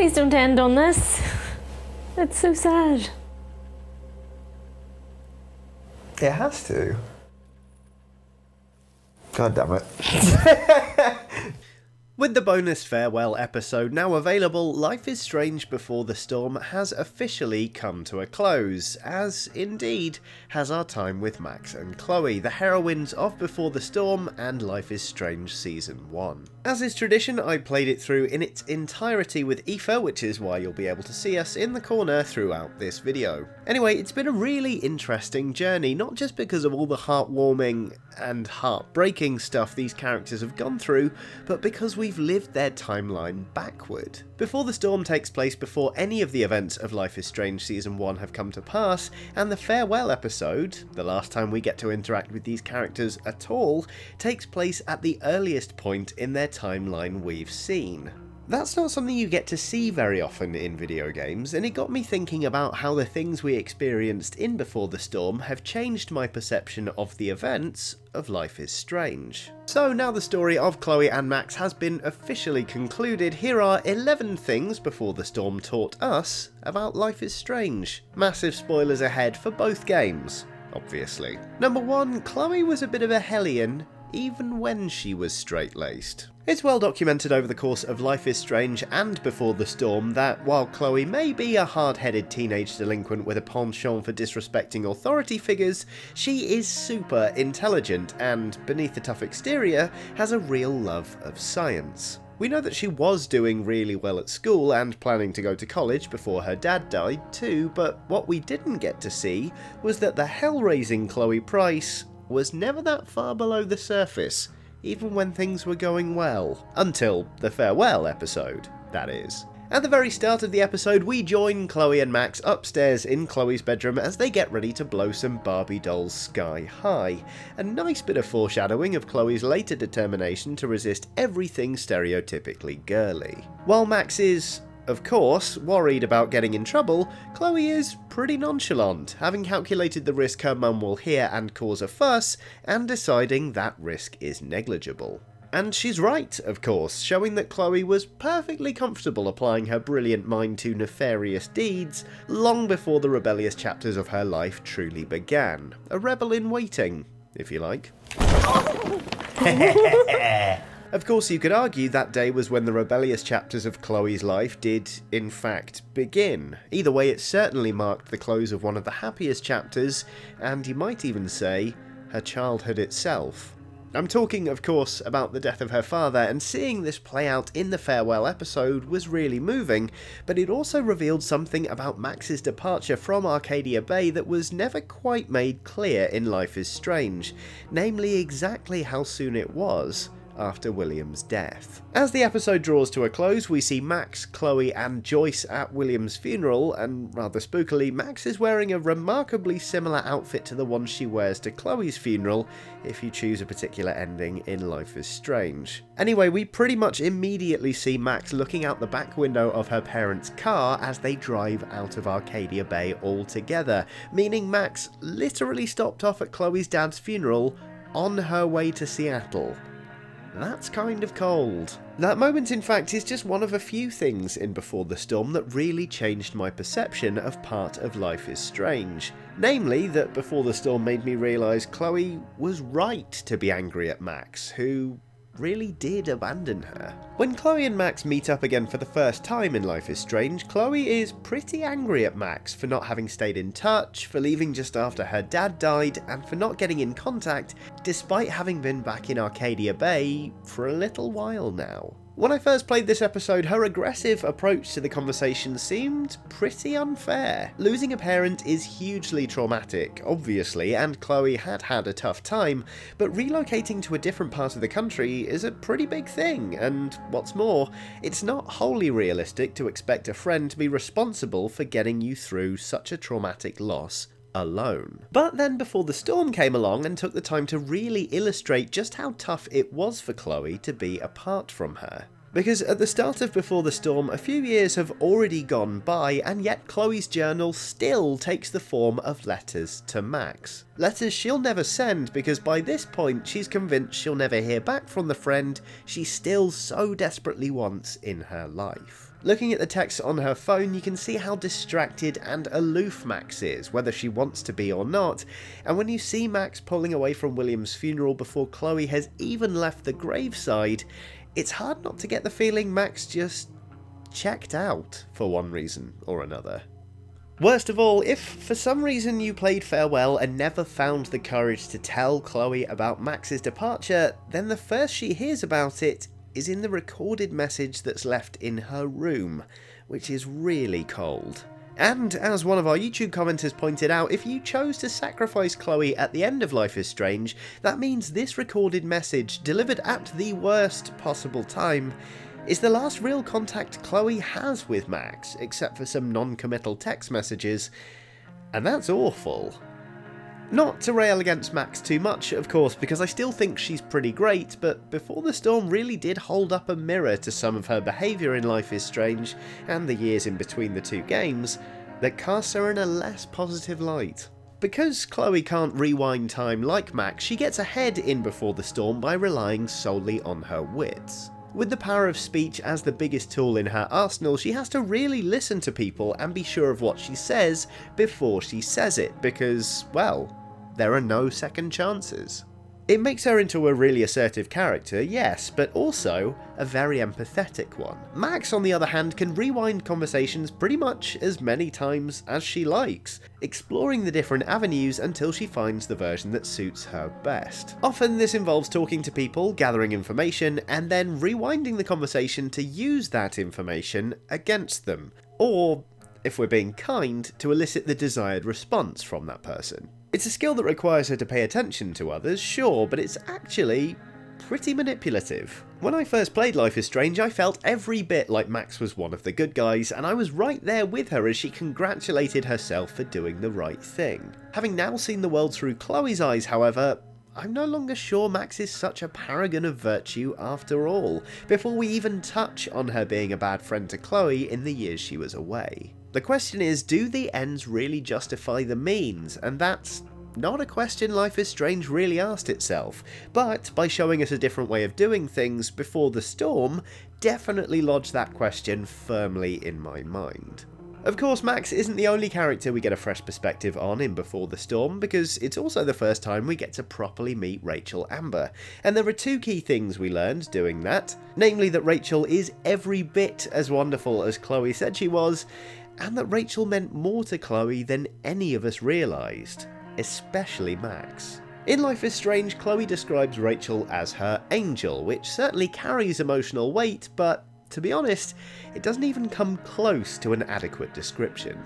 Please don't end on this. It's so sad. It has to. God damn it. With the bonus farewell episode now available, Life is Strange Before the Storm has officially come to a close, as indeed has our time with Max and Chloe, the heroines of Before the Storm and Life is Strange Season 1. As is tradition, I played it through in its entirety with Aoife, which is why you'll be able to see us in the corner throughout this video. Anyway, it's been a really interesting journey, not just because of all the heartwarming and heartbreaking stuff these characters have gone through, but because we've lived their timeline backward. Before the Storm takes place before any of the events of Life is Strange Season 1 have come to pass, and the farewell episode, the last time we get to interact with these characters at all, takes place at the earliest point in their timeline we've seen. That's not something you get to see very often in video games, and it got me thinking about how the things we experienced in Before the Storm have changed my perception of the events of Life is Strange. So now the story of Chloe and Max has been officially concluded, here are 11 things Before the Storm taught us about Life is Strange. Massive spoilers ahead for both games, obviously. Number 1, Chloe was a bit of a hellion, even when she was straight-laced. It's well documented over the course of Life is Strange and Before the Storm that while Chloe may be a hard-headed teenage delinquent with a penchant for disrespecting authority figures, she is super intelligent and, beneath the tough exterior, has a real love of science. We know that she was doing really well at school and planning to go to college before her dad died too, but what we didn't get to see was that the hell-raising Chloe Price was never that far below the surface, even when things were going well. Until the farewell episode, that is. At the very start of the episode, we join Chloe and Max upstairs in Chloe's bedroom as they get ready to blow some Barbie dolls sky high. A nice bit of foreshadowing of Chloe's later determination to resist everything stereotypically girly. While Max is, of course, worried about getting in trouble, Chloe is pretty nonchalant, having calculated the risk her mum will hear and cause a fuss, and deciding that risk is negligible. And she's right, of course, showing that Chloe was perfectly comfortable applying her brilliant mind to nefarious deeds long before the rebellious chapters of her life truly began. A rebel in waiting, if you like. Of course, you could argue that day was when the rebellious chapters of Chloe's life did, in fact, begin. Either way, it certainly marked the close of one of the happiest chapters, and you might even say, her childhood itself. I'm talking, of course, about the death of her father, and seeing this play out in the farewell episode was really moving, but it also revealed something about Max's departure from Arcadia Bay that was never quite made clear in Life is Strange, namely exactly how soon it was after William's death. As the episode draws to a close, we see Max, Chloe and Joyce at William's funeral, and rather spookily, Max is wearing a remarkably similar outfit to the one she wears to Chloe's funeral, if you choose a particular ending in Life is Strange. Anyway, we pretty much immediately see Max looking out the back window of her parents' car as they drive out of Arcadia Bay all together, meaning Max literally stopped off at Chloe's dad's funeral on her way to Seattle. That's kind of cold. That moment, in fact, is just one of a few things in Before the Storm that really changed my perception of part of Life is Strange. Namely, that Before the Storm made me realise Chloe was right to be angry at Max, who really did abandon her. When Chloe and Max meet up again for the first time in Life is Strange, Chloe is pretty angry at Max for not having stayed in touch, for leaving just after her dad died, and for not getting in contact despite having been back in Arcadia Bay for a little while now. When I first played this episode, her aggressive approach to the conversation seemed pretty unfair. Losing a parent is hugely traumatic, obviously, and Chloe had had a tough time, but relocating to a different part of the country is a pretty big thing, and what's more, it's not wholly realistic to expect a friend to be responsible for getting you through such a traumatic loss alone. But then Before the Storm came along and took the time to really illustrate just how tough it was for Chloe to be apart from her. Because at the start of Before the Storm, a few years have already gone by, and yet Chloe's journal still takes the form of letters to Max. Letters she'll never send because by this point she's convinced she'll never hear back from the friend she still so desperately wants in her life. Looking at the text on her phone, you can see how distracted and aloof Max is, whether she wants to be or not, and when you see Max pulling away from William's funeral before Chloe has even left the graveside, it's hard not to get the feeling Max just checked out for one reason or another. Worst of all, if for some reason you played Farewell and never found the courage to tell Chloe about Max's departure, then the first she hears about it is in the recorded message that's left in her room, which is really cold. And as one of our YouTube commenters pointed out, if you chose to sacrifice Chloe at the end of Life is Strange, that means this recorded message, delivered at the worst possible time, is the last real contact Chloe has with Max, except for some non-committal text messages, and that's awful. Not to rail against Max too much, of course, because I still think she's pretty great, but Before the Storm really did hold up a mirror to some of her behaviour in Life is Strange, and the years in between the two games, that casts her in a less positive light. Because Chloe can't rewind time like Max, she gets ahead in Before the Storm by relying solely on her wits. With the power of speech as the biggest tool in her arsenal, she has to really listen to people and be sure of what she says before she says it, because, well, there are no second chances. It makes her into a really assertive character, yes, but also a very empathetic one. Max, on the other hand, can rewind conversations pretty much as many times as she likes, exploring the different avenues until she finds the version that suits her best. Often this involves talking to people, gathering information, and then rewinding the conversation to use that information against them, or, if we're being kind, to elicit the desired response from that person. It's a skill that requires her to pay attention to others, sure, but it's actually pretty manipulative. When I first played Life is Strange, I felt every bit like Max was one of the good guys, and I was right there with her as she congratulated herself for doing the right thing. Having now seen the world through Chloe's eyes, however, I'm no longer sure Max is such a paragon of virtue after all, before we even touch on her being a bad friend to Chloe in the years she was away. The question is, do the ends really justify the means? And that's not a question Life is Strange really asked itself, but by showing us a different way of doing things, Before the Storm definitely lodged that question firmly in my mind. Of course, Max isn't the only character we get a fresh perspective on in Before the Storm, because it's also the first time we get to properly meet Rachel Amber, and there are two key things we learned doing that, namely that Rachel is every bit as wonderful as Chloe said she was, and that Rachel meant more to Chloe than any of us realised, especially Max. In Life is Strange, Chloe describes Rachel as her angel, which certainly carries emotional weight, but to be honest, it doesn't even come close to an adequate description.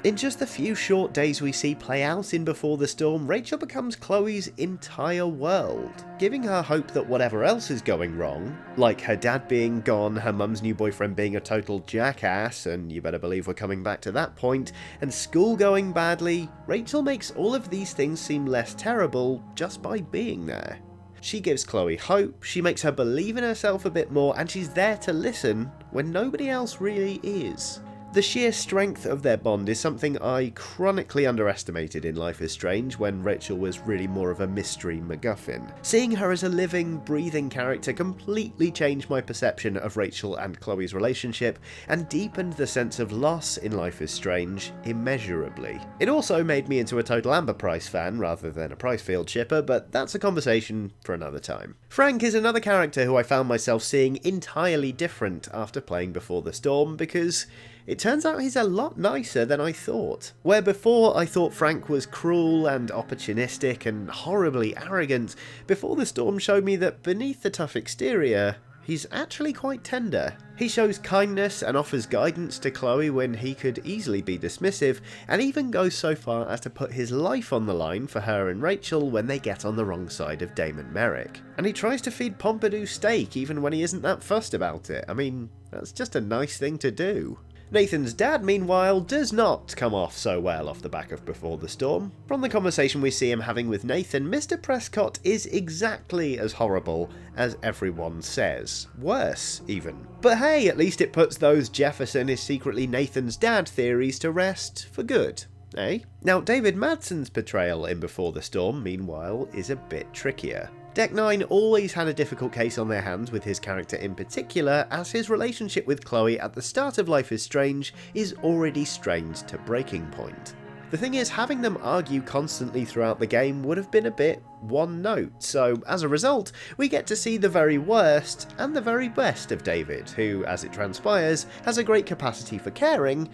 In just the few short days we see play out in Before the Storm, Rachel becomes Chloe's entire world, giving her hope that whatever else is going wrong, like her dad being gone, her mum's new boyfriend being a total jackass, and you better believe we're coming back to that point, and school going badly, Rachel makes all of these things seem less terrible just by being there. She gives Chloe hope, she makes her believe in herself a bit more, and she's there to listen when nobody else really is. The sheer strength of their bond is something I chronically underestimated in Life is Strange when Rachel was really more of a mystery MacGuffin. Seeing her as a living, breathing character completely changed my perception of Rachel and Chloe's relationship and deepened the sense of loss in Life is Strange immeasurably. It also made me into a total Amber Price fan rather than a Pricefield shipper, but that's a conversation for another time. Frank is another character who I found myself seeing entirely different after playing Before the Storm, because it turns out he's a lot nicer than I thought. Where before I thought Frank was cruel and opportunistic and horribly arrogant, Before the Storm showed me that beneath the tough exterior, he's actually quite tender. He shows kindness and offers guidance to Chloe when he could easily be dismissive, and even goes so far as to put his life on the line for her and Rachel when they get on the wrong side of Damon Merrick. And he tries to feed Pompidou steak even when he isn't that fussed about it. I mean, that's just a nice thing to do. Nathan's dad, meanwhile, does not come off so well off the back of Before the Storm. From the conversation we see him having with Nathan, Mr. Prescott is exactly as horrible as everyone says. Worse, even. But hey, at least it puts those Jefferson is secretly Nathan's dad theories to rest for good. Eh? Now, David Madsen's portrayal in Before the Storm, meanwhile, is a bit trickier. Deck 9 always had a difficult case on their hands with his character in particular, as his relationship with Chloe at the start of Life is Strange is already strained to breaking point. The thing is, having them argue constantly throughout the game would have been a bit one note, so as a result, we get to see the very worst and the very best of David, who, as it transpires, has a great capacity for caring,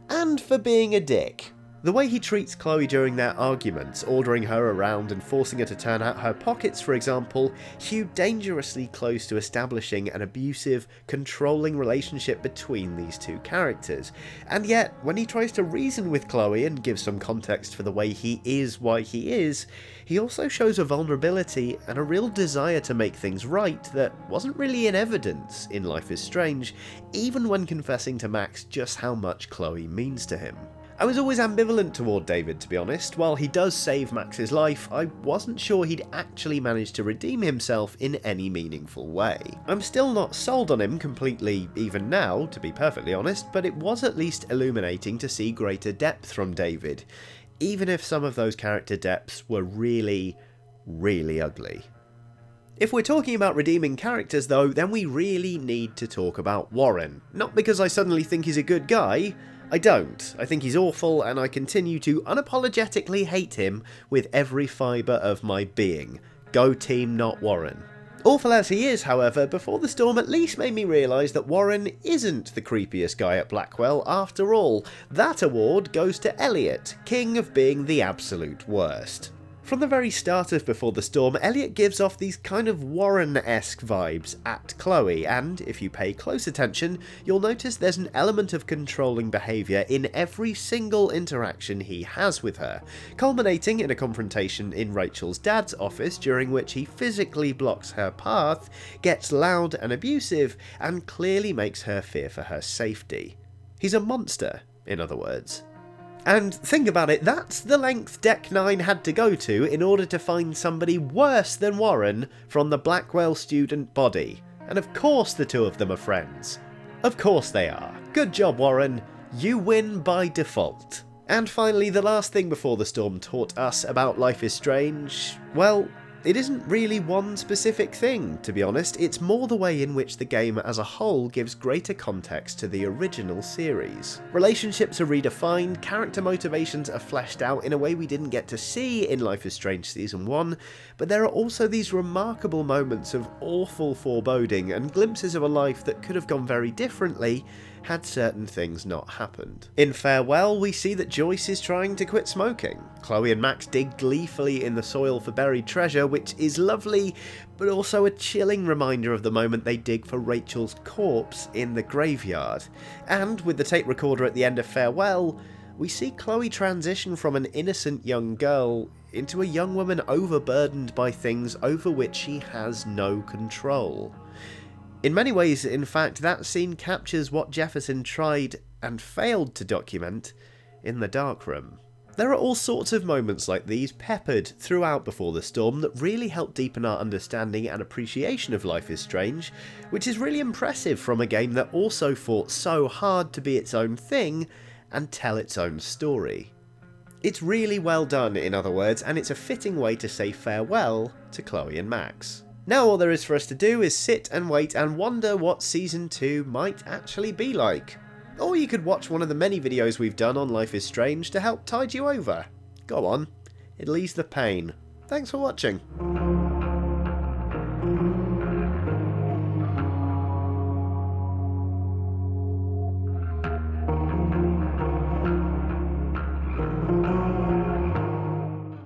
and for being a dick. The way he treats Chloe during their arguments, ordering her around and forcing her to turn out her pockets, for example, hew dangerously close to establishing an abusive, controlling relationship between these two characters. And yet, when he tries to reason with Chloe and give some context for the way he is why he is, he also shows a vulnerability and a real desire to make things right that wasn't really in evidence in Life is Strange, even when confessing to Max just how much Chloe means to him. I was always ambivalent toward David, to be honest. While he does save Max's life, I wasn't sure he'd actually managed to redeem himself in any meaningful way. I'm still not sold on him completely even now, to be perfectly honest, but it was at least illuminating to see greater depth from David, even if some of those character depths were really, really ugly. If we're talking about redeeming characters though, then we really need to talk about Warren. Not because I suddenly think he's a good guy, I don't. I think he's awful, and I continue to unapologetically hate him with every fibre of my being. Go team, not Warren. Awful as he is, however, Before the Storm at least made me realise that Warren isn't the creepiest guy at Blackwell after all. That award goes to Elliot, king of being the absolute worst. From the very start of Before the Storm, Elliot gives off these kind of Warren-esque vibes at Chloe, and if you pay close attention, you'll notice there's an element of controlling behaviour in every single interaction he has with her, culminating in a confrontation in Rachel's dad's office during which he physically blocks her path, gets loud and abusive, and clearly makes her fear for her safety. He's a monster, in other words. And think about it, that's the length Deck 9 had to go to in order to find somebody worse than Warren from the Blackwell student body. And of course the two of them are friends. Of course they are. Good job, Warren. You win by default. And finally, the last thing Before the Storm taught us about Life is Strange, well, it isn't really one specific thing, to be honest. It's more the way in which the game as a whole gives greater context to the original series. Relationships are redefined, character motivations are fleshed out in a way we didn't get to see in Life is Strange Season 1, but there are also these remarkable moments of awful foreboding and glimpses of a life that could have gone very differently had certain things not happened. In Farewell, we see that Joyce is trying to quit smoking. Chloe and Max dig gleefully in the soil for buried treasure, which is lovely, but also a chilling reminder of the moment they dig for Rachel's corpse in the graveyard. And with the tape recorder at the end of Farewell, we see Chloe transition from an innocent young girl into a young woman overburdened by things over which she has no control. In many ways, in fact, that scene captures what Jefferson tried and failed to document in the darkroom. There are all sorts of moments like these peppered throughout Before the Storm that really help deepen our understanding and appreciation of Life is Strange, which is really impressive from a game that also fought so hard to be its own thing and tell its own story. It's really well done, in other words, and it's a fitting way to say farewell to Chloe and Max. Now all there is for us to do is sit and wait and wonder what Season 2 might actually be like. Or you could watch one of the many videos we've done on Life is Strange to help tide you over. Go on, it'll ease the pain. Thanks for watching.